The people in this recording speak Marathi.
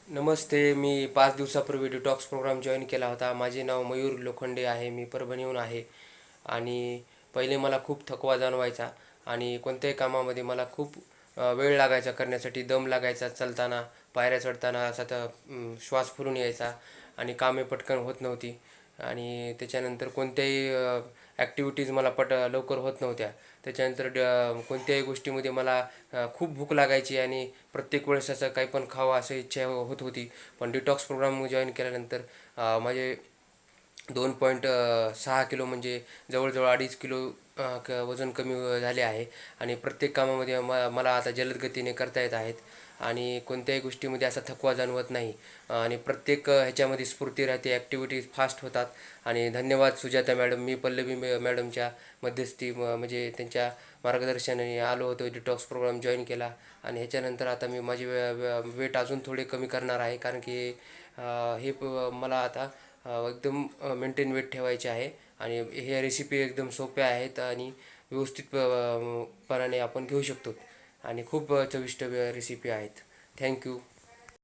नमस्ते. मी 5 दिवसापूर्वी डिटॉक्स प्रोग्राम जॉइन केला होता. माझे नाव मयूर लोखंडे आहे. मी परभणीहून आहे आणि पहिले मला खूप थकवा जाणवायचा आणि कोणत्याही कामामध्ये मला खूप वेळ लागायचा करण्यासाठी, दम लागायचा चालताना, पायऱ्या चढताना असा तर श्वास फुलून यायचा आणि कामे पटकन होत नव्हती आणि त्याच्यानंतर कोणत्याही ॲक्टिव्हिटीज मला लवकर होत नव्हत्या. त्याच्यानंतर कोणत्याही गोष्टीमध्ये मला खूप भूक लागायची आणि प्रत्येक वेळेस असं काही पण खावं असं इच्छा होत होती. पण डिटॉक्स प्रोग्राम जॉईन केल्यानंतर माझे 2.6 किलो म्हणजे जवळजवळ 2.5 किलो वजन कमी झाले आहे आणि प्रत्येक कामामध्ये मला आता जलद गतीने करता येत आहेत आणि कोणत्याही गोष्टीमध्ये असा थकवा जाणवत नाही आणि प्रत्येक ह्याच्यामध्ये स्फूर्ती राहते, ॲक्टिव्हिटीज फास्ट होतात. आणि धन्यवाद सुजाता मॅडम. मी पल्लवी मॅडमच्या मध्यस्थी म्हणजे त्यांच्या मार्गदर्शनाने आलो होतो, डिटॉक्स प्रोग्राम जॉईन केला आणि ह्याच्यानंतर आता मी माझी वेट अजून थोडे कमी करणार आहे, कारण की मला आता एकदम मेंटेन वेट ठेवायचे आहे आणि ह्या रेसिपी एकदम सोप्या आहेत आणि व्यवस्थित पणाने आपण घेऊ शकतो आणि खूप चविष्ट रेसिपी आहेत. थँक्यू.